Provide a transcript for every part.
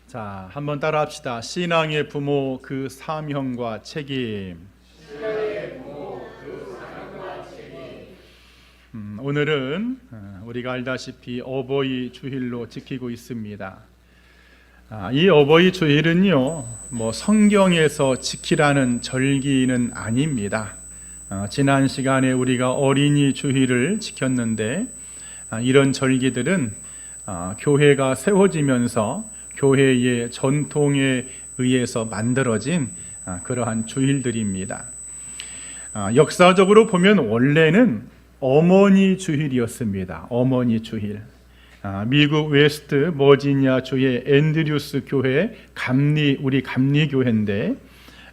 자, 한번 따라합시다. 신앙의 부모 그 사명과 책임. 오늘은 우리가 알다시피 어버이 주일로 지키고 있습니다. 이 어버이 주일은요, 성경에서 지키라는 절기는 아닙니다. 지난 시간에 우리가 어린이 주일을 지켰는데, 이런 절기들은 교회가 세워지면서 교회의 전통에 의해서 만들어진 그러한 주일들입니다. 역사적으로 보면 원래는 어머니 주일이었습니다. 어머니 주일. 미국 웨스트 버지니아 주의 앤드류스 교회 우리 감리교회인데,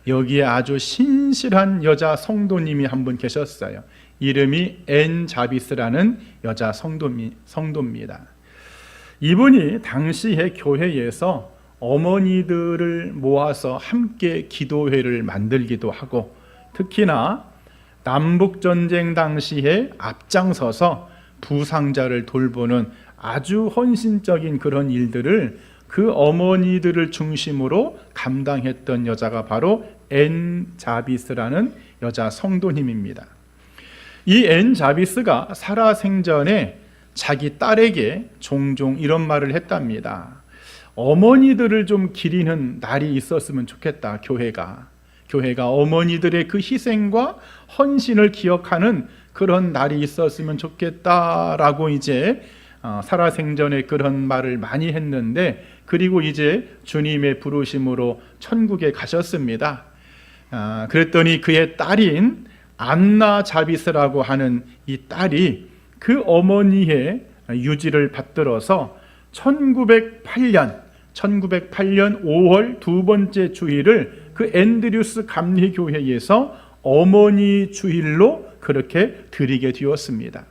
여기에 아주 신실한 여자 성도님이 한 분 계셨어요. 이름이 앤 자비스라는 여자 성도입니다. 이분이 당시에 교회에서 어머니들을 모아서 함께 기도회를 만들기도 하고, 특히나 남북전쟁 당시에 앞장서서 부상자를 돌보는 아주 헌신적인 그런 일들을 그 어머니들을 중심으로 감당했던 여자가 바로 앤 자비스라는 여자 성도님입니다. 이 앤 자비스가 살아생전에 자기 딸에게 종종 이런 말을 했답니다. 어머니들을 좀 기리는 날이 있었으면 좋겠다. 교회가 어머니들의 그 희생과 헌신을 기억하는 그런 날이 있었으면 좋겠다라고 이제 살아생전에 그런 말을 많이 했는데, 그리고 이제 주님의 부르심으로 천국에 가셨습니다. 그랬더니 그의 딸인 안나 자비스라고 하는 이 딸이 그 어머니의 유지를 받들어서 1908년 5월 두 번째 주일을 그 앤드류스 감리교회에서 어머니 주일로 그렇게 드리게 되었습니다.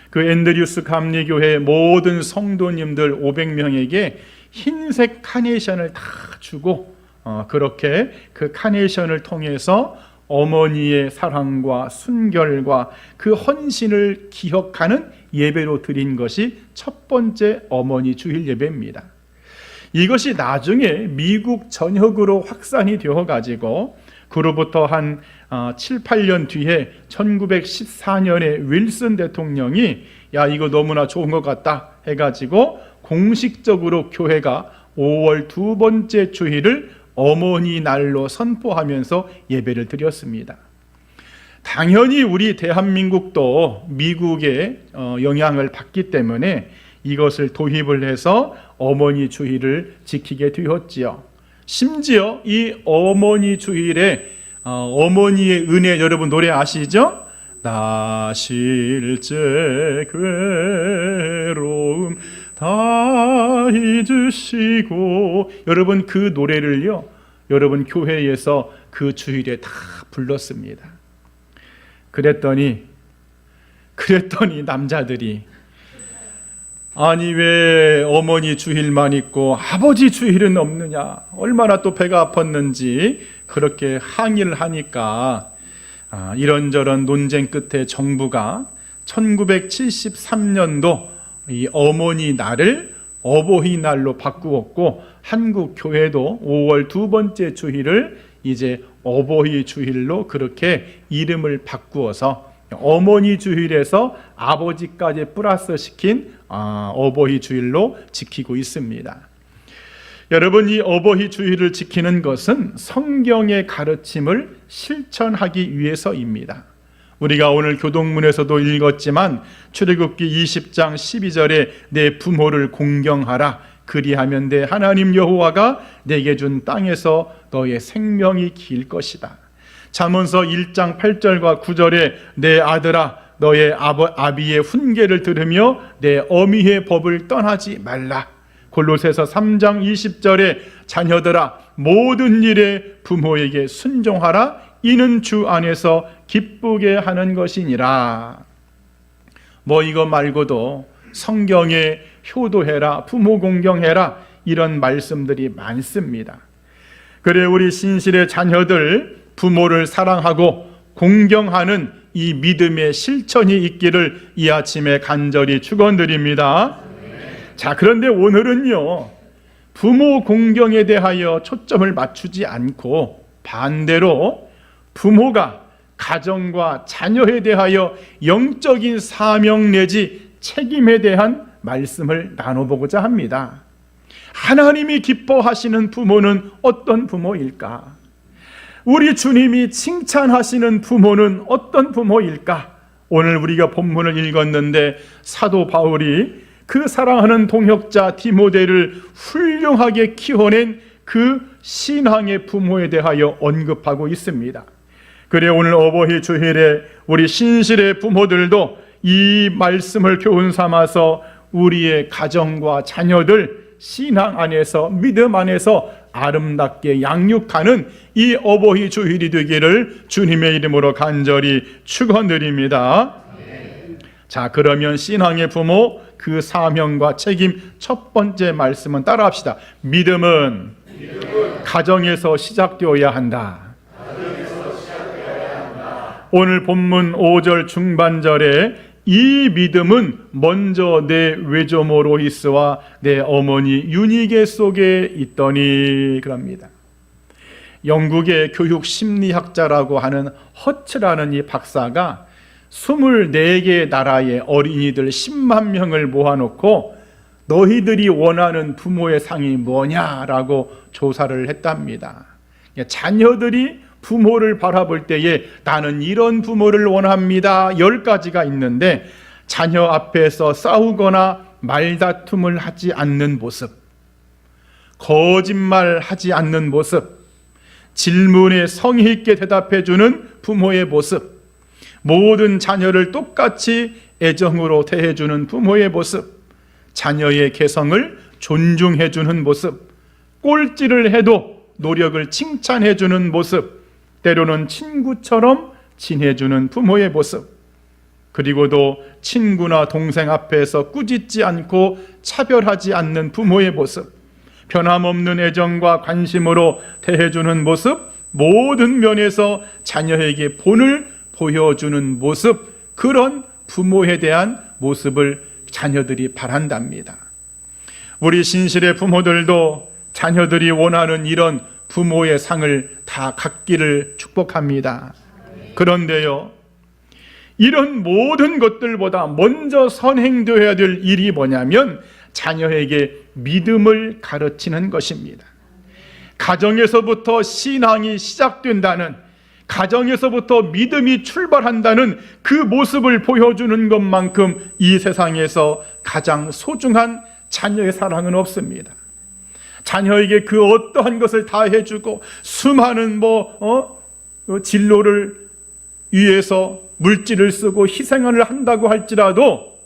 그 앤드류스 감리교회 모든 성도님들 500명에게 흰색 카네이션을 다 주고, 그렇게 그 카네이션을 통해서 어머니의 사랑과 순결과 그 헌신을 기억하는 예배로 드린 것이 첫 번째 어머니 주일 예배입니다. 이것이 나중에 미국 전역으로 확산이 되어가지고, 그로부터 한 7, 8년 뒤에 1914년에 윌슨 대통령이 이거 너무나 좋은 것 같다 해가지고 공식적으로 교회가 5월 두 번째 주일을 어머니 날로 선포하면서 예배를 드렸습니다. 당연히 우리 대한민국도 미국의 영향을 받기 때문에 이것을 도입을 해서 어머니 주일을 지키게 되었지요. 심지어 이 어머니 주일에 어머니의 은혜, 여러분 노래 아시죠? 나 실제 괴로움 다 잊으시고, 여러분 그 노래를요, 여러분 교회에서 그 주일에 다 불렀습니다. 그랬더니 남자들이 아니 왜 어머니 주일만 있고 아버지 주일은 없느냐, 얼마나 또 배가 아팠는지 그렇게 항의를 하니까 이런저런 논쟁 끝에 정부가 1973년도 이 어머니 날을 어버이날로 바꾸었고, 한국 교회도 5월 두 번째 주일을 이제 어버이 주일로 그렇게 이름을 바꾸어서 어머니 주일에서 아버지까지 플러스 시킨 어버이 주일로 지키고 있습니다. 여러분, 이 어버이 주일을 지키는 것은 성경의 가르침을 실천하기 위해서입니다. 우리가 오늘 교동문에서도 읽었지만 출애굽기 20장 12절에 내 부모를 공경하라, 그리하면 내 하나님 여호와가 내게 준 땅에서 너의 생명이 길 것이다. 잠언서 1장 8절과 9절에 내 아들아 너의 아비의 훈계를 들으며 내 어미의 법을 떠나지 말라. 골로새서 3장 20절에 자녀들아 모든 일에 부모에게 순종하라, 이는 주 안에서 기쁘게 하는 것이니라. 이거 말고도 성경에 효도해라, 부모 공경해라, 이런 말씀들이 많습니다. 그래 우리 신실의 자녀들 부모를 사랑하고 공경하는 이 믿음의 실천이 있기를 이 아침에 간절히 축원드립니다. 자, 그런데 오늘은요, 부모 공경에 대하여 초점을 맞추지 않고 반대로 부모가 가정과 자녀에 대하여 영적인 사명 내지 책임에 대한 말씀을 나눠보고자 합니다. 하나님이 기뻐하시는 부모는 어떤 부모일까? 우리 주님이 칭찬하시는 부모는 어떤 부모일까? 오늘 우리가 본문을 읽었는데 사도 바울이 그 사랑하는 동역자 디모데를 훌륭하게 키워낸 그 신앙의 부모에 대하여 언급하고 있습니다. 그래 오늘 어버이 주일에 우리 신실의 부모들도 이 말씀을 교훈 삼아서 우리의 가정과 자녀들 신앙 안에서 믿음 안에서 아름답게 양육하는 이 어버이 주일이 되기를 주님의 이름으로 간절히 축원드립니다. 자, 그러면 신앙의 부모 그 사명과 책임 첫 번째 말씀은 따라합시다. 믿음은 가정에서 시작되어야 한다. 오늘 본문 5절 중반절에 이 믿음은 먼저 내 외조모 로이스와 내 어머니 유니게 속에 있더니 그럽니다. 영국의 교육 심리학자라고 하는 허츠라는 이 박사가 24개 나라의 어린이들 10만 명을 모아놓고 너희들이 원하는 부모의 상이 뭐냐라고 조사를 했답니다. 자녀들이 부모를 바라볼 때에 나는 이런 부모를 원합니다. 10가지가 있는데 자녀 앞에서 싸우거나 말다툼을 하지 않는 모습, 거짓말하지 않는 모습, 질문에 성의 있게 대답해주는 부모의 모습, 모든 자녀를 똑같이 애정으로 대해주는 부모의 모습, 자녀의 개성을 존중해주는 모습, 꼴찌를 해도 노력을 칭찬해주는 모습, 때로는 친구처럼 지내주는 부모의 모습, 그리고도 친구나 동생 앞에서 꾸짖지 않고 차별하지 않는 부모의 모습, 변함없는 애정과 관심으로 대해주는 모습, 모든 면에서 자녀에게 본을 보여주는 모습, 그런 부모에 대한 모습을 자녀들이 바란답니다. 우리 신실의 부모들도 자녀들이 원하는 이런 부모의 상을 다 갖기를 축복합니다. 그런데요, 이런 모든 것들보다 먼저 선행되어야 될 일이 뭐냐면 자녀에게 믿음을 가르치는 것입니다. 가정에서부터 신앙이 시작된다는, 가정에서부터 믿음이 출발한다는 그 모습을 보여주는 것만큼 이 세상에서 가장 소중한 자녀의 사랑은 없습니다. 자녀에게 그 어떠한 것을 다 해주고 수많은 진로를 위해서 물질을 쓰고 희생을 한다고 할지라도,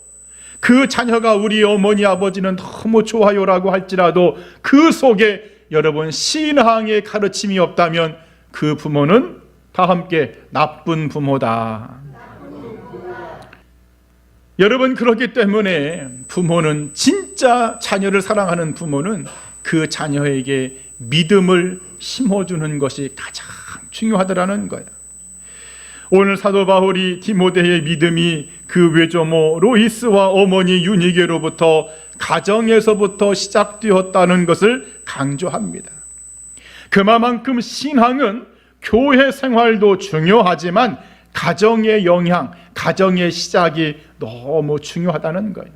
그 자녀가 우리 어머니 아버지는 너무 좋아요라고 할지라도 그 속에 여러분 신앙의 가르침이 없다면 그 부모는 다 함께 나쁜 부모다. 여러분, 그렇기 때문에 부모는, 진짜 자녀를 사랑하는 부모는 그 자녀에게 믿음을 심어주는 것이 가장 중요하더라는 거예요. 오늘 사도 바울이 디모데의 믿음이 그 외조모 로이스와 어머니 유니게로부터, 가정에서부터 시작되었다는 것을 강조합니다. 그만큼 신앙은 교회 생활도 중요하지만 가정의 영향, 가정의 시작이 너무 중요하다는 거예요.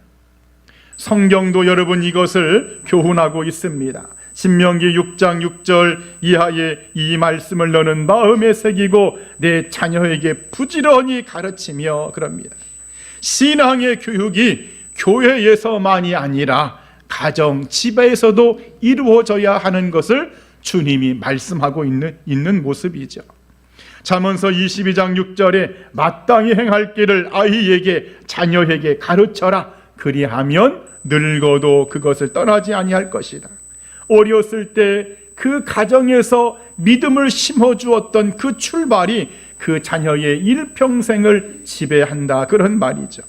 성경도 여러분 이것을 교훈하고 있습니다. 신명기 6장 6절 이하에 이 말씀을 너는 마음에 새기고 내 자녀에게 부지런히 가르치며 그럽니다. 신앙의 교육이 교회에서만이 아니라 가정, 집에서도 이루어져야 하는 것을 주님이 말씀하고 있는 모습이죠. 잠언서 22장 6절에 마땅히 행할 길을 아이에게, 자녀에게 가르쳐라. 그리하면 늙어도 그것을 떠나지 아니할 것이다. 어렸을 때 그 가정에서 믿음을 심어주었던 그 출발이 그 자녀의 일평생을 지배한다, 그런 말이죠.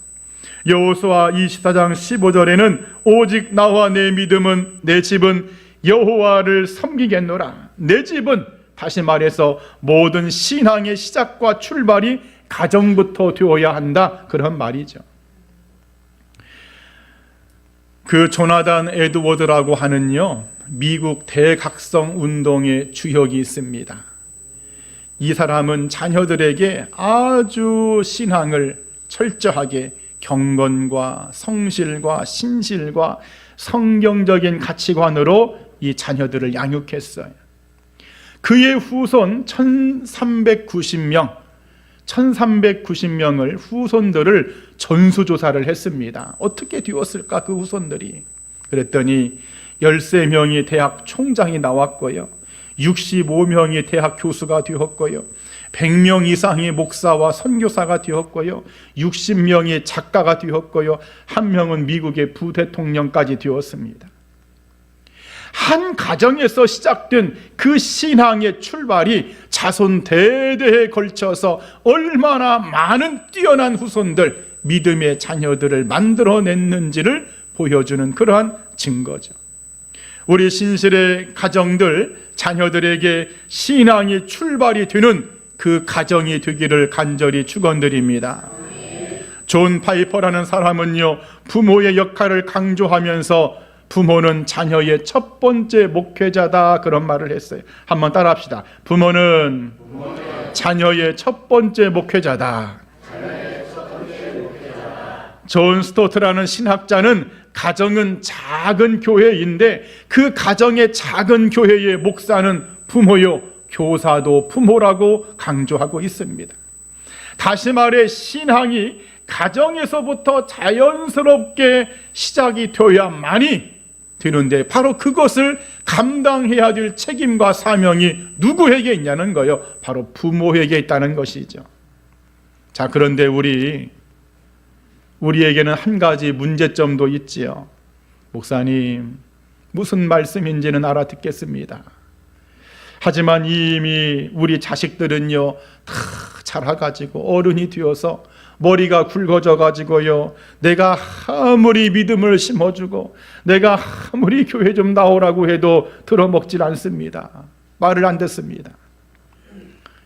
여호수아 24장 15절에는 오직 나와 내 믿음은, 내 집은 여호와를 섬기겠노라. 내 집은, 다시 말해서 모든 신앙의 시작과 출발이 가정부터 되어야 한다, 그런 말이죠. 그 조나단 에드워드라고 하는요, 미국 대각성 운동의 주역이 있습니다. 이 사람은 자녀들에게 아주 신앙을 철저하게 경건과 성실과 신실과 성경적인 가치관으로 이 자녀들을 양육했어요. 그의 후손 1390명을 후손들을 전수조사를 했습니다. 어떻게 되었을까 그 후손들이. 그랬더니 13명이 대학 총장이 나왔고요, 65명이 대학 교수가 되었고요, 100명 이상의 목사와 선교사가 되었고요, 60명이 작가가 되었고요, 1명은 미국의 부대통령까지 되었습니다. 한 가정에서 시작된 그 신앙의 출발이 자손 대대에 걸쳐서 얼마나 많은 뛰어난 후손들, 믿음의 자녀들을 만들어냈는지를 보여주는 그러한 증거죠. 우리 신실의 가정들, 자녀들에게 신앙이 출발이 되는 그 가정이 되기를 간절히 축원드립니다. 존 파이퍼라는 사람은요, 부모의 역할을 강조하면서 부모는 자녀의 첫 번째 목회자다, 그런 말을 했어요. 한번 따라합시다. 부모는 자녀의 첫 번째 목회자다. 존 스토트라는 신학자는 가정은 작은 교회인데 그 가정의 작은 교회의 목사는 부모요, 교사도 부모라고 강조하고 있습니다. 다시 말해 신앙이 가정에서부터 자연스럽게 시작이 되어야만이 되는데, 바로 그것을 감당해야 될 책임과 사명이 누구에게 있냐는 거예요. 바로 부모에게 있다는 것이죠. 자, 그런데 우리에게는 한 가지 문제점도 있지요. 목사님, 무슨 말씀인지는 알아듣겠습니다. 하지만 이미 우리 자식들은요, 다 자라가지고 어른이 되어서 머리가 굵어져 가지고요, 내가 아무리 믿음을 심어주고 내가 아무리 교회 좀 나오라고 해도 들어먹질 않습니다. 말을 안 듣습니다.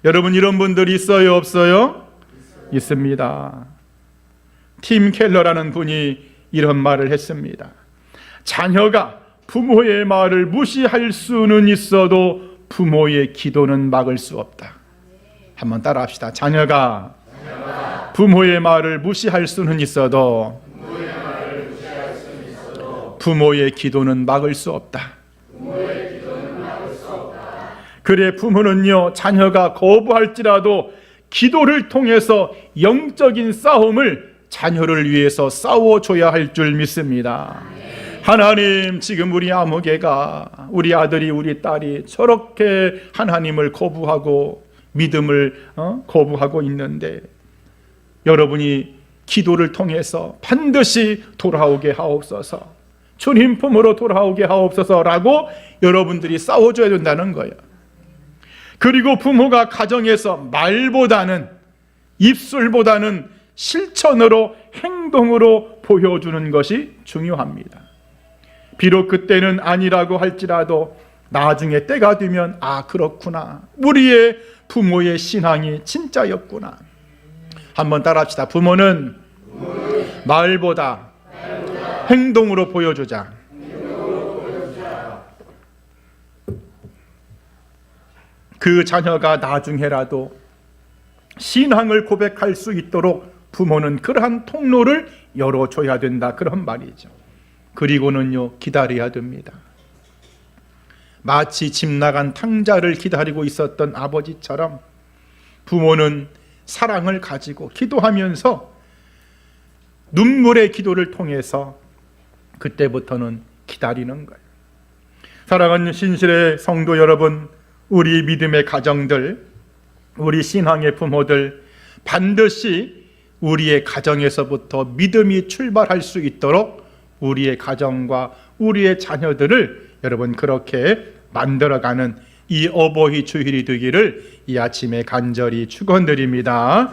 여러분, 이런 분들이 있어요, 없어요? 있습니다. 팀 켈러라는 분이 이런 말을 했습니다. 자녀가 부모의 말을 무시할 수는 있어도 부모의 기도는 막을 수 없다. 한번 따라 합시다. 자녀가 부모의 말을 무시할 수는 있어도 부모의 기도는 막을 수 없다. 그래, 부모는요, 자녀가 거부할지라도 기도를 통해서 영적인 싸움을 자녀를 위해서 싸워줘야 할 줄 믿습니다. 하나님, 지금 우리 아무개가, 우리 아들이 우리 딸이 저렇게 하나님을 거부하고 믿음을 거부하고 있는데 여러분이 기도를 통해서 반드시 돌아오게 하옵소서, 주님 품으로 돌아오게 하옵소서라고 여러분들이 싸워줘야 된다는 거예요. 그리고 부모가 가정에서 말보다는, 입술보다는 실천으로, 행동으로 보여주는 것이 중요합니다. 비록 그때는 아니라고 할지라도 나중에 때가 되면, 아, 그렇구나, 우리의 부모의 신앙이 진짜였구나. 한번 따라합시다. 부모는 말보다 행동으로 보여주자. 그 자녀가 나중에라도 신앙을 고백할 수 있도록 부모는 그러한 통로를 열어줘야 된다, 그런 말이죠. 그리고는요, 기다려야 됩니다. 마치 집 나간 탕자를 기다리고 있었던 아버지처럼 부모는 사랑을 가지고 기도하면서 눈물의 기도를 통해서 그때부터는 기다리는 거예요. 사랑하는 신실의 성도 여러분, 우리 믿음의 가정들, 우리 신앙의 부모들, 반드시 우리의 가정에서부터 믿음이 출발할 수 있도록 우리의 가정과 우리의 자녀들을 여러분 그렇게 만들어가는 이 어버이 주일이 되기를 이 아침에 간절히 축원드립니다.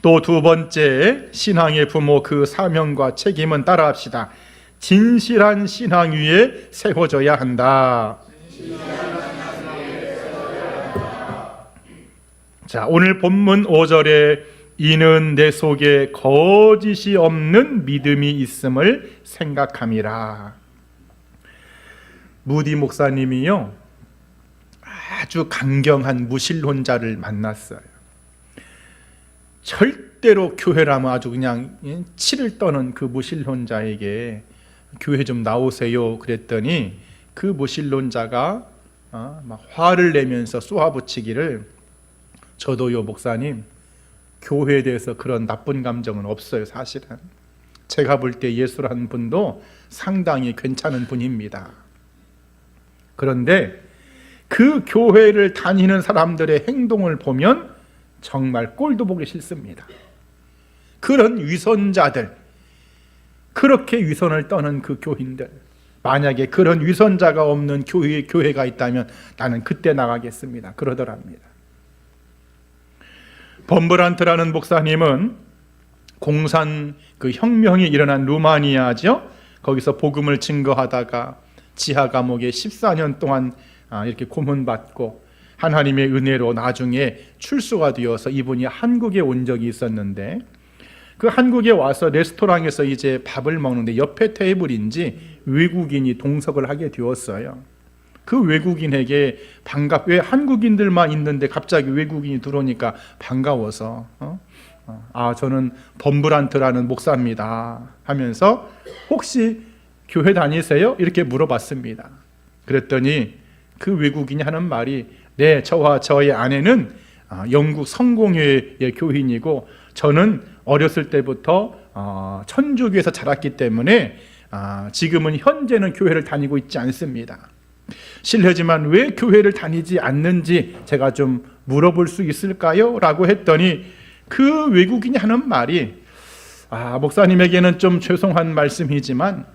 또 두 번째, 신앙의 부모 그 사명과 책임은 따라합시다. 진실한 신앙 위에 세워져야 한다. 자, 오늘 본문 5절에 이는 내 속에 거짓이 없는 믿음이 있음을 생각함이라. 무디 목사님이요, 아주 강경한 무신론자를 만났어요. 절대로 교회라면 아주 그냥 치를 떠는 그 무신론자에게 교회 좀 나오세요 그랬더니 그 무신론자가 막 화를 내면서 쏘아붙이기를, 저도요 목사님, 교회에 대해서 그런 나쁜 감정은 없어요. 사실은 제가 볼 때 예수라는 분도 상당히 괜찮은 분입니다. 그런데 그 교회를 다니는 사람들의 행동을 보면 정말 꼴도 보기 싫습니다. 그런 위선자들, 그렇게 위선을 떠는 그 교인들, 만약에 그런 위선자가 없는 교회가 있다면 나는 그때 나가겠습니다. 그러더랍니다. 범브란트라는 목사님은 공산 그 혁명이 일어난 루마니아죠. 거기서 복음을 증거하다가 지하 감옥에 14년 동안 이렇게 고문받고 하나님의 은혜로 나중에 출소가 되어서 이분이 한국에 온 적이 있었는데, 그 한국에 와서 레스토랑에서 이제 밥을 먹는데 옆에 테이블인지 외국인이 동석을 하게 되었어요. 그 외국인에게 왜 한국인들만 있는데 갑자기 외국인이 들어오니까 반가워서 저는 범브란트라는 목사입니다 하면서 혹시 교회 다니세요? 이렇게 물어봤습니다. 그랬더니 그 외국인이 하는 말이, 네, 저와 저의 아내는 영국 성공회의 교인이고 저는 어렸을 때부터 천주교에서 자랐기 때문에 지금은 현재는 교회를 다니고 있지 않습니다. 실례지만 왜 교회를 다니지 않는지 제가 좀 물어볼 수 있을까요? 라고 했더니 그 외국인이 하는 말이, 목사님에게는 좀 죄송한 말씀이지만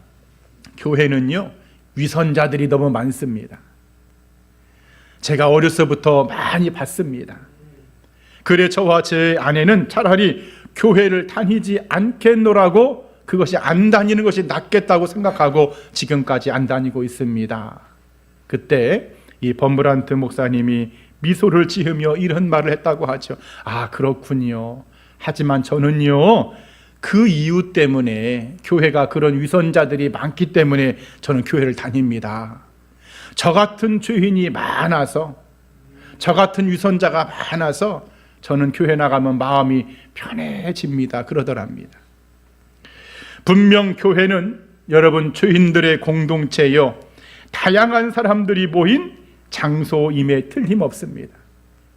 교회는요 위선자들이 너무 많습니다. 제가 어려서부터 많이 봤습니다. 그래 저와 제 아내는 차라리 교회를 다니지 않겠노라고, 그것이 안 다니는 것이 낫겠다고 생각하고 지금까지 안 다니고 있습니다. 그때 이 범브란트 목사님이 미소를 지으며 이런 말을 했다고 하죠. 그렇군요. 하지만 저는요 그 이유 때문에, 교회가 그런 위선자들이 많기 때문에 저는 교회를 다닙니다. 저 같은 죄인이 많아서, 저 같은 위선자가 많아서 저는 교회 나가면 마음이 편해집니다. 그러더랍니다. 분명 교회는 여러분 죄인들의 공동체요, 다양한 사람들이 모인 장소임에 틀림없습니다.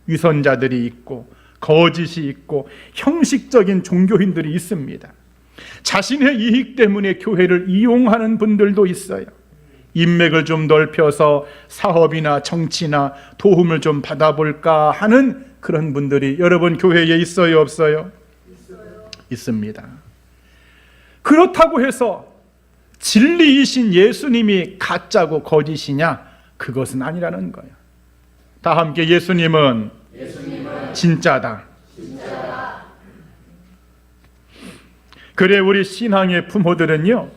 위선자들이 있고 거짓이 있고 형식적인 종교인들이 있습니다. 자신의 이익 때문에 교회를 이용하는 분들도 있어요. 인맥을 좀 넓혀서 사업이나 정치나 도움을 좀 받아볼까 하는 그런 분들이 여러분 교회에 있어요, 없어요? 있습니다. 그렇다고 해서 진리이신 예수님이 가짜고 거짓이냐? 그것은 아니라는 거예요. 다 함께 예수님은 진짜다. 그래 우리 신앙의 부모들은요,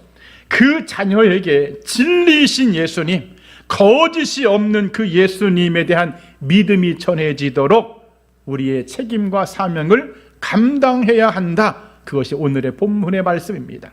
그 자녀에게 진리이신 예수님, 거짓이 없는 그 예수님에 대한 믿음이 전해지도록 우리의 책임과 사명을 감당해야 한다. 그것이 오늘의 본문의 말씀입니다.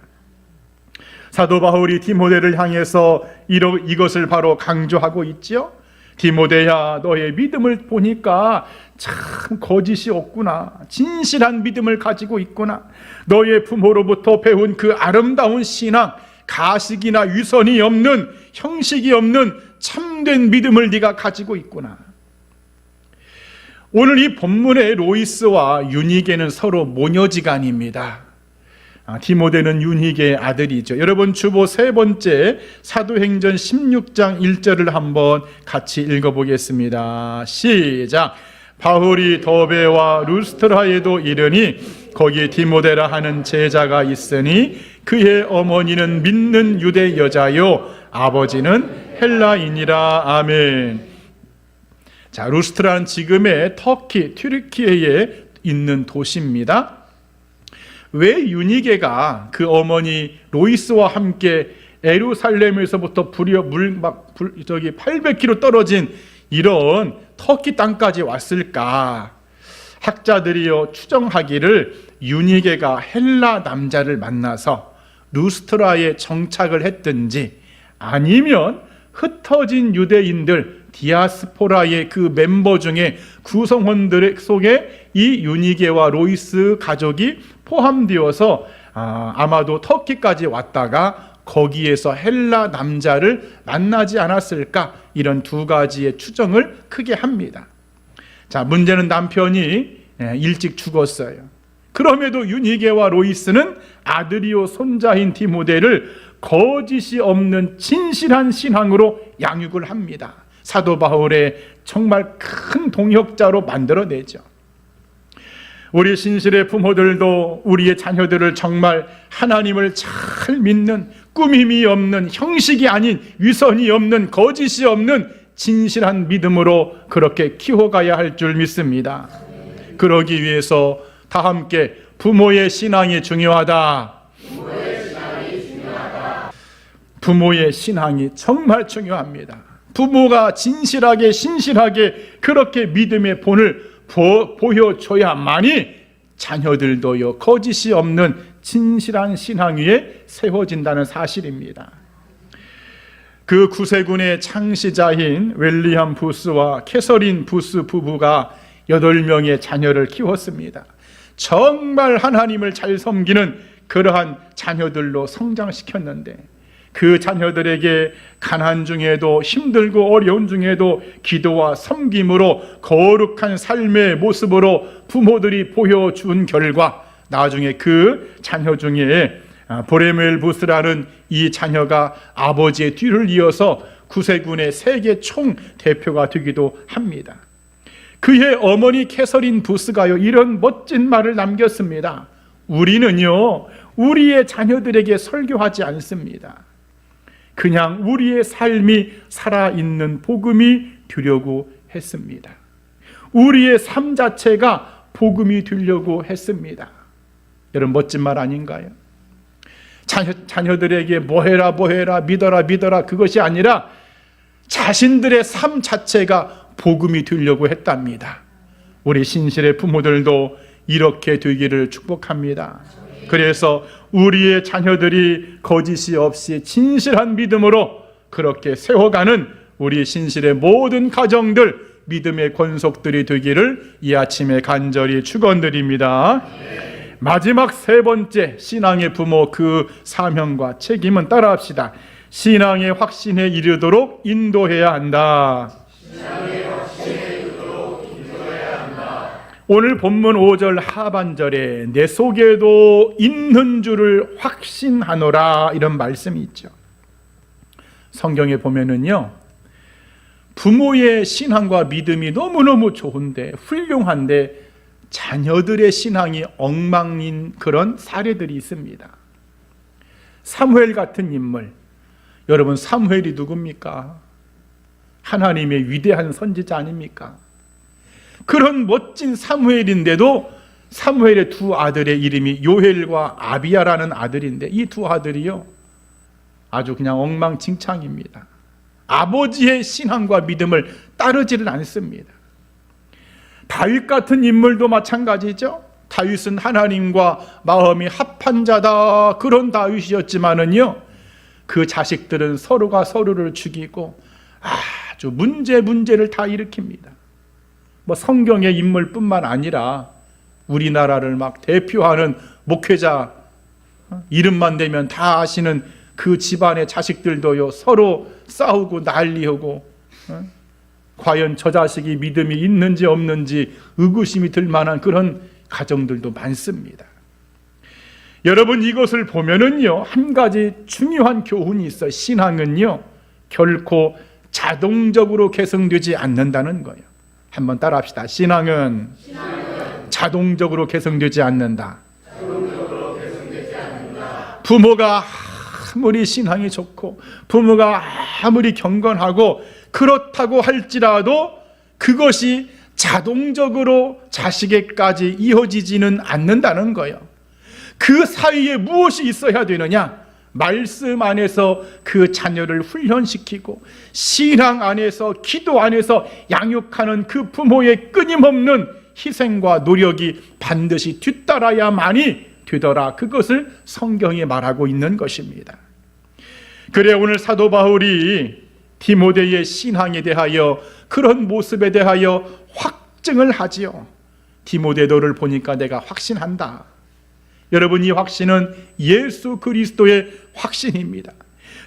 사도 바울이 디모데를 향해서 이것을 바로 강조하고 있지요. 디모데야, 너의 믿음을 보니까 참 거짓이 없구나. 진실한 믿음을 가지고 있구나. 너의 부모로부터 배운 그 아름다운 신앙, 가식이나 위선이 없는, 형식이 없는 참된 믿음을 네가 가지고 있구나. 오늘 이 본문의 로이스와 유니게는 서로 모녀지간입니다. 디모데는 유니게의 아들이죠. 여러분 주보 세 번째 사도행전 16장 1절을 한번 같이 읽어보겠습니다. 시작. 바울이 더베와 루스트라에도 이르니 거기 디모데라 하는 제자가 있으니 그의 어머니는 믿는 유대 여자요 아버지는 헬라인이라. 아멘. 자, 루스트라는 지금의 터키, 튀르키예에 있는 도시입니다. 왜 유니게가 그 어머니 로이스와 함께 예루살렘에서부터 800km 떨어진 이런 터키 땅까지 왔을까? 학자들이요 추정하기를 유니게가 헬라 남자를 만나서 루스트라에 정착을 했든지 아니면 흩어진 유대인들 디아스포라의 그 멤버 중에 구성원들 속에 이 유니게와 로이스 가족이 포함되어서 아마도 터키까지 왔다가 거기에서 헬라 남자를 만나지 않았을까, 이런 두 가지의 추정을 크게 합니다. 자, 문제는 남편이 일찍 죽었어요. 그럼에도 유니게와 로이스는 아들이요 손자인 디모데를 거짓이 없는 진실한 신앙으로 양육을 합니다. 사도 바울의 정말 큰 동역자로 만들어내죠. 우리 신실의 부모들도 우리의 자녀들을 정말 하나님을 잘 믿는, 꾸밈이 없는, 형식이 아닌, 위선이 없는, 거짓이 없는 진실한 믿음으로 그렇게 키워가야 할 줄 믿습니다. 그러기 위해서 다 함께 부모의 신앙이 중요하다. 부모의 신앙이 정말 중요합니다. 부모가 진실하게 신실하게 그렇게 믿음의 본을 보여줘야만이 자녀들도요 거짓이 없는 진실한 신앙 위에 세워진다는 사실입니다. 그 구세군의 창시자인 웰리엄 부스와 캐서린 부스 부부가 8명의 자녀를 키웠습니다. 정말 하나님을 잘 섬기는 그러한 자녀들로 성장시켰는데, 그 자녀들에게 가난 중에도 힘들고 어려운 중에도 기도와 섬김으로 거룩한 삶의 모습으로 부모들이 보여준 결과, 나중에 그 자녀 중에 브레멜 부스라는 이 자녀가 아버지의 뒤를 이어서 구세군의 세계 총 대표가 되기도 합니다. 그의 어머니 캐서린 부스가요 이런 멋진 말을 남겼습니다. 우리는요 우리의 자녀들에게 설교하지 않습니다. 그냥 우리의 삶이 살아있는 복음이 되려고 했습니다. 우리의 삶 자체가 복음이 되려고 했습니다. 여러분, 멋진 말 아닌가요? 자녀들에게 뭐해라 믿어라 그것이 아니라 자신들의 삶 자체가 복음이 되려고 했답니다. 우리 신실의 부모들도 이렇게 되기를 축복합니다. 그래서 우리의 자녀들이 거짓이 없이 진실한 믿음으로 그렇게 세워가는 우리 신실의 모든 가정들, 믿음의 권속들이 되기를 이 아침에 간절히 축원드립니다. 마지막 세 번째, 신앙의 부모 그 사명과 책임은 따라합시다. 신앙의 확신에 이르도록 인도해야 한다. 오늘 본문 5절 하반절에 내 속에도 있는 줄을 확신하노라, 이런 말씀이 있죠. 성경에 보면은요, 부모의 신앙과 믿음이 너무너무 좋은데, 훌륭한데 자녀들의 신앙이 엉망인 그런 사례들이 있습니다. 사무엘 같은 인물, 여러분, 사무엘이 누굽니까? 하나님의 위대한 선지자 아닙니까? 그런 멋진 사무엘인데도 사무엘의 두 아들의 이름이 요엘과 아비야라는 아들인데, 이 두 아들이요 아주 그냥 엉망진창입니다. 아버지의 신앙과 믿음을 따르지를 않습니다. 다윗 같은 인물도 마찬가지죠. 다윗은 하나님과 마음이 합한 자다, 그런 다윗이었지만은요, 그 자식들은 서로가 서로를 죽이고 아주 문제를 다 일으킵니다. 뭐 성경의 인물뿐만 아니라 우리나라를 막 대표하는 목회자 이름만 대면 다 아시는 그 집안의 자식들도요 서로 싸우고 난리하고, 과연 저 자식이 믿음이 있는지 없는지 의구심이 들 만한 그런 가정들도 많습니다. 여러분, 이것을 보면은요 한 가지 중요한 교훈이 있어요. 신앙은요 결코 자동적으로 개성되지 않는다는 거예요. 한번 따라합시다. 신앙은 자동적으로 개성되지 않는다. 부모가 아무리 신앙이 좋고 부모가 아무리 경건하고 그렇다고 할지라도 그것이 자동적으로 자식에까지 이어지지는 않는다는 거예요. 그 사이에 무엇이 있어야 되느냐? 말씀 안에서 그 자녀를 훈련시키고 신앙 안에서, 기도 안에서 양육하는 그 부모의 끊임없는 희생과 노력이 반드시 뒤따라야만이 되더라. 그것을 성경이 말하고 있는 것입니다. 그래 오늘 사도 바울이 디모데의 신앙에 대하여 그런 모습에 대하여 확증을 하지요. 디모데 너를 보니까 내가 확신한다. 여러분, 이 확신은 예수 그리스도의 확신입니다.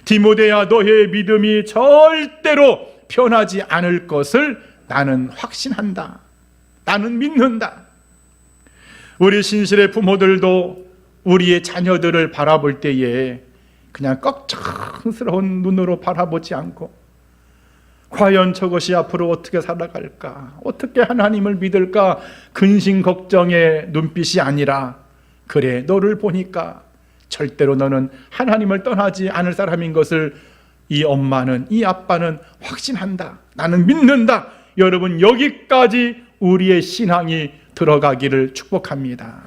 디모데야, 너의 믿음이 절대로 변하지 않을 것을 나는 확신한다. 나는 믿는다. 우리 신실의 부모들도 우리의 자녀들을 바라볼 때에 그냥 걱정스러운 눈으로 바라보지 않고 과연 저것이 앞으로 어떻게 살아갈까? 어떻게 하나님을 믿을까? 근심 걱정의 눈빛이 아니라 그래, 너를 보니까 절대로 너는 하나님을 떠나지 않을 사람인 것을 이 엄마는, 이 아빠는 확신한다. 나는 믿는다. 여러분, 여기까지 우리의 신앙이 들어가기를 축복합니다.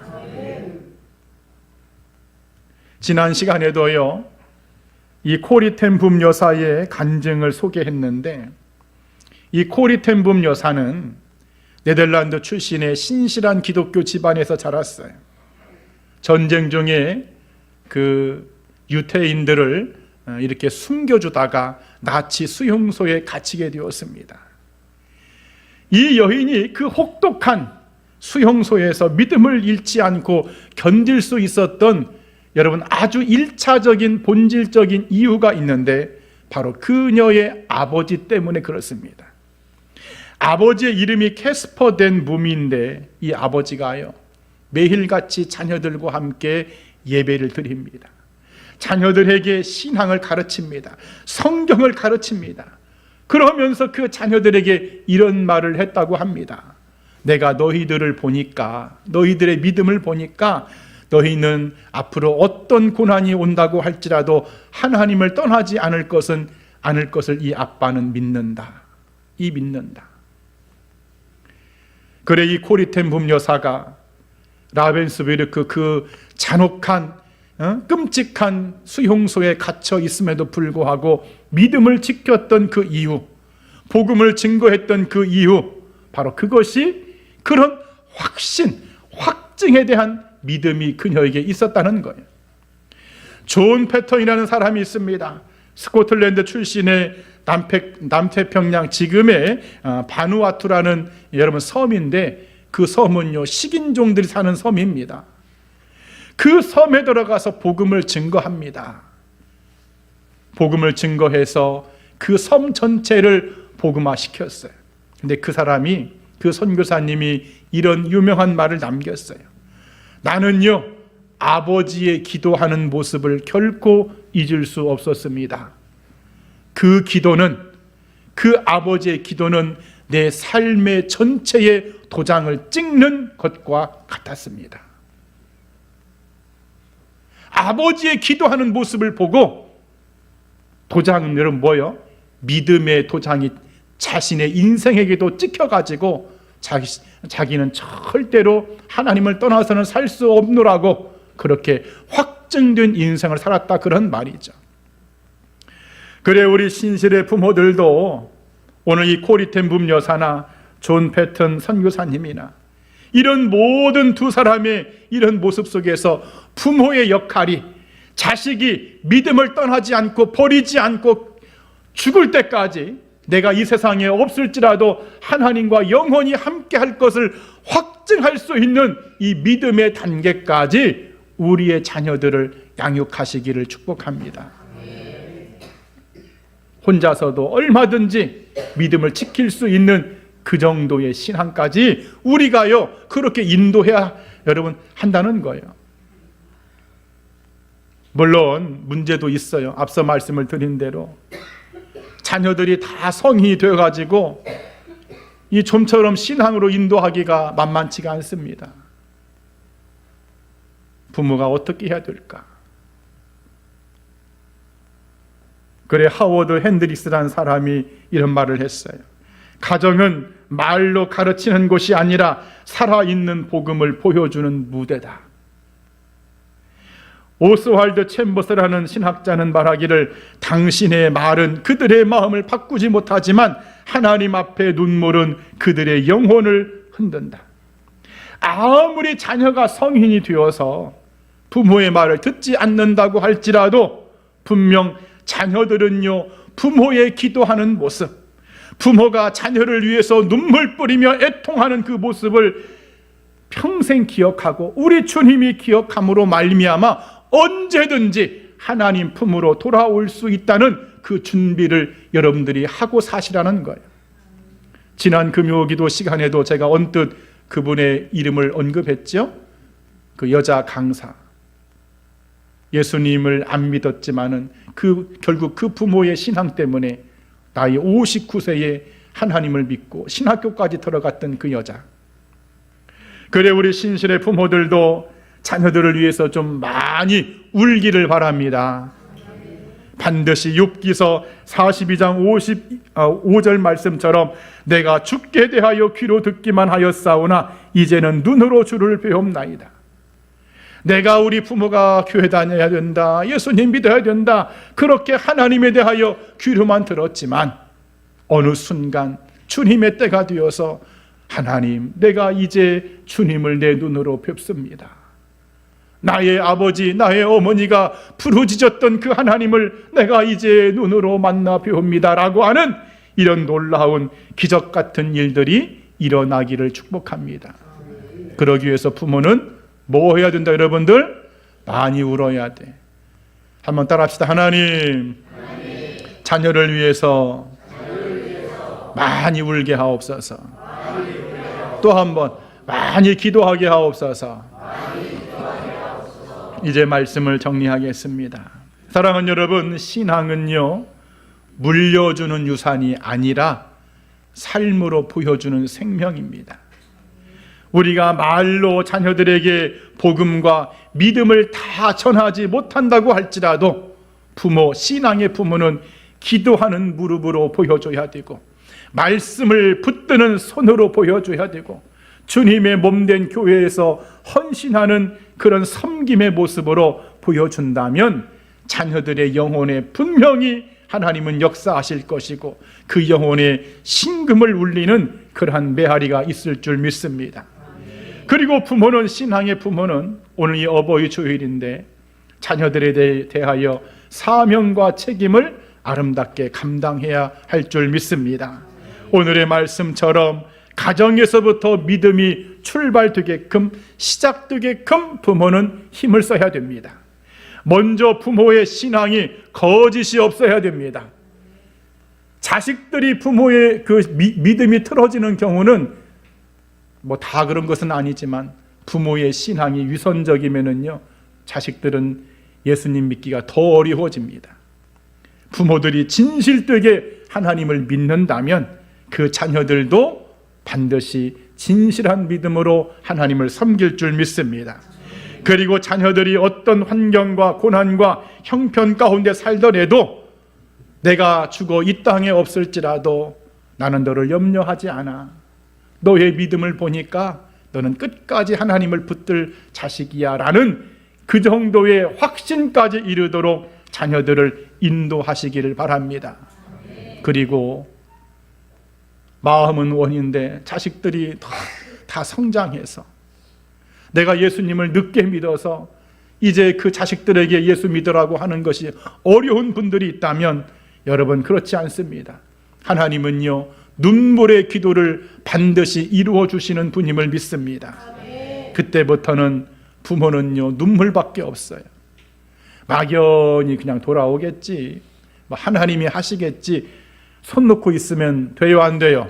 지난 시간에도요, 이 코리텐붐 여사의 간증을 소개했는데, 이 코리텐붐 여사는 네덜란드 출신의 신실한 기독교 집안에서 자랐어요. 전쟁 중에 그 유태인들을 이렇게 숨겨주다가 나치 수용소에 갇히게 되었습니다. 이 여인이 그 혹독한 수용소에서 믿음을 잃지 않고 견딜 수 있었던, 여러분, 아주 1차적인 본질적인 이유가 있는데 바로 그녀의 아버지 때문에 그렇습니다. 아버지의 이름이 캐스퍼 된 붐인데 이 아버지가요, 매일같이 자녀들과 함께 예배를 드립니다. 자녀들에게 신앙을 가르칩니다. 성경을 가르칩니다. 그러면서 그 자녀들에게 이런 말을 했다고 합니다. 내가 너희들을 보니까, 너희들의 믿음을 보니까 너희는 앞으로 어떤 고난이 온다고 할지라도 하나님을 떠나지 않을 것을 이 아빠는 믿는다. 믿는다. 그래, 이 코리텐붐 여사가 라벤스베르크 그 잔혹한 끔찍한 수용소에 갇혀 있음에도 불구하고 믿음을 지켰던 그 이유, 복음을 증거했던 그 이유, 바로 그것이 그런 확증에 대한 믿음이 그녀에게 있었다는 거예요. 존 패턴이라는 사람이 있습니다. 스코틀랜드 출신의 남태평양 지금의 바누아투라는 여러분 섬인데, 그 섬은요 식인종들이 사는 섬입니다. 그 섬에 들어가서 복음을 증거합니다. 복음을 증거해서 그 섬 전체를 복음화시켰어요. 근데 그 사람이, 그 선교사님이 이런 유명한 말을 남겼어요. 나는요 아버지의 기도하는 모습을 결코 잊을 수 없었습니다. 그 기도는, 그 아버지의 기도는 내 삶의 전체에 도장을 찍는 것과 같았습니다. 아버지의 기도하는 모습을 보고 도장은 여러분 뭐예요? 믿음의 도장이 자신의 인생에게도 찍혀가지고 자기는 절대로 하나님을 떠나서는 살 수 없노라고 그렇게 확증된 인생을 살았다, 그런 말이죠. 그래, 우리 신실의 부모들도 오늘 이 코리텐붐 여사나 존 패턴 선교사님이나 이런 모든 두 사람의 이런 모습 속에서 부모의 역할이, 자식이 믿음을 떠나지 않고 버리지 않고 죽을 때까지 내가 이 세상에 없을지라도 하나님과 영원히 함께 할 것을 확증할 수 있는 이 믿음의 단계까지 우리의 자녀들을 양육하시기를 축복합니다. 혼자서도 얼마든지 믿음을 지킬 수 있는 그 정도의 신앙까지 우리가요 그렇게 인도해야 여러분 한다는 거예요. 물론 문제도 있어요. 앞서 말씀을 드린 대로 자녀들이 다 성인이 되어가지고 이 좀처럼 신앙으로 인도하기가 만만치가 않습니다. 부모가 어떻게 해야 될까? 그래, 하워드 핸드릭스라는 사람이 이런 말을 했어요. 가정은 말로 가르치는 곳이 아니라 살아있는 복음을 보여주는 무대다. 오스왈드 챔버스라는 신학자는 말하기를, 당신의 말은 그들의 마음을 바꾸지 못하지만 하나님 앞에 눈물은 그들의 영혼을 흔든다. 아무리 자녀가 성인이 되어서 부모의 말을 듣지 않는다고 할지라도 분명 자녀들은요, 부모의 기도하는 모습, 부모가 자녀를 위해서 눈물 뿌리며 애통하는 그 모습을 평생 기억하고 우리 주님이 기억함으로 말미암아 언제든지 하나님 품으로 돌아올 수 있다는 그 준비를 여러분들이 하고 사시라는 거예요. 지난 금요기도 시간에도 제가 언뜻 그분의 이름을 언급했죠. 그 여자 강사, 예수님을 안 믿었지만은 결국 그 부모의 신앙 때문에 나이 59세에 하나님을 믿고 신학교까지 들어갔던 그 여자. 그래, 우리 신실의 부모들도 자녀들을 위해서 좀 많이 울기를 바랍니다. 반드시 욥기서 42장 55절 말씀처럼 내가 주께 대하여 귀로 듣기만 하였사오나 이제는 눈으로 주를 배움나이다. 내가 우리 부모가 교회 다녀야 된다, 예수님 믿어야 된다, 그렇게 하나님에 대하여 귀로만 들었지만 어느 순간 주님의 때가 되어서 하나님, 내가 이제 주님을 내 눈으로 뵙습니다. 나의 아버지, 나의 어머니가 부르짖었던 그 하나님을 내가 이제 눈으로 만나 뵈옵니다 라고 하는 이런 놀라운 기적 같은 일들이 일어나기를 축복합니다. 그러기 위해서 부모는 뭐 해야 된다, 여러분들? 많이 울어야 돼. 한번 따라 합시다. 하나님, 자녀를 위해서 많이 울게 하옵소서. 또 한번 많이 기도하게 하옵소서. 이제 말씀을 정리하겠습니다. 사랑하는 여러분, 신앙은요, 물려주는 유산이 아니라 삶으로 보여주는 생명입니다. 우리가 말로 자녀들에게 복음과 믿음을 다 전하지 못한다고 할지라도 부모, 신앙의 부모는 기도하는 무릎으로 보여줘야 되고 말씀을 붙드는 손으로 보여줘야 되고 주님의 몸된 교회에서 헌신하는 그런 섬김의 모습으로 보여준다면 자녀들의 영혼에 분명히 하나님은 역사하실 것이고 그 영혼에 신금을 울리는 그러한 메아리가 있을 줄 믿습니다. 그리고 부모는, 신앙의 부모는 오늘 이 어버이 주일인데 자녀들에 대하여 사명과 책임을 아름답게 감당해야 할 줄 믿습니다. 오늘의 말씀처럼 가정에서부터 믿음이 출발되게끔, 시작되게끔 부모는 힘을 써야 됩니다. 먼저 부모의 신앙이 거짓이 없어야 됩니다. 자식들이 부모의 그 믿음이 틀어지는 경우는 뭐 다 그런 것은 아니지만 부모의 신앙이 위선적이면은요, 자식들은 예수님 믿기가 더 어려워집니다. 부모들이 진실되게 하나님을 믿는다면 그 자녀들도 반드시 진실한 믿음으로 하나님을 섬길 줄 믿습니다. 그리고 자녀들이 어떤 환경과 고난과 형편 가운데 살더라도 내가 죽어 이 땅에 없을지라도 나는 너를 염려하지 않아. 너의 믿음을 보니까 너는 끝까지 하나님을 붙들 자식이야 라는 그 정도의 확신까지 이르도록 자녀들을 인도하시기를 바랍니다. 그리고 마음은 원인데 자식들이 다 성장해서 내가 예수님을 늦게 믿어서 이제 그 자식들에게 예수 믿으라고 하는 것이 어려운 분들이 있다면 여러분, 그렇지 않습니다. 하나님은요, 눈물의 기도를 반드시 이루어 주시는 분임을 믿습니다. 그때부터는 부모는요, 눈물밖에 없어요. 막연히 그냥 돌아오겠지, 뭐 하나님이 하시겠지, 손 놓고 있으면 돼요, 안 돼요?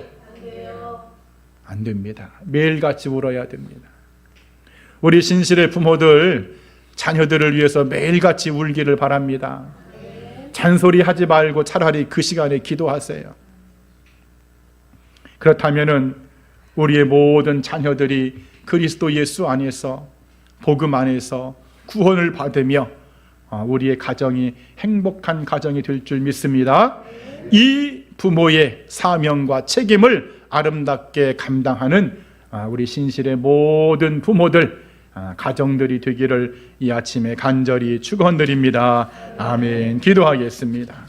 안 됩니다. 매일같이 울어야 됩니다. 우리 신실의 부모들, 자녀들을 위해서 매일같이 울기를 바랍니다. 잔소리하지 말고 차라리 그 시간에 기도하세요. 그렇다면은 우리의 모든 자녀들이 그리스도 예수 안에서, 복음 안에서 구원을 받으며 우리의 가정이 행복한 가정이 될 줄 믿습니다. 이 부모의 사명과 책임을 아름답게 감당하는 우리 신실의 모든 부모들, 가정들이 되기를 이 아침에 간절히 축원드립니다. 아멘. 기도하겠습니다.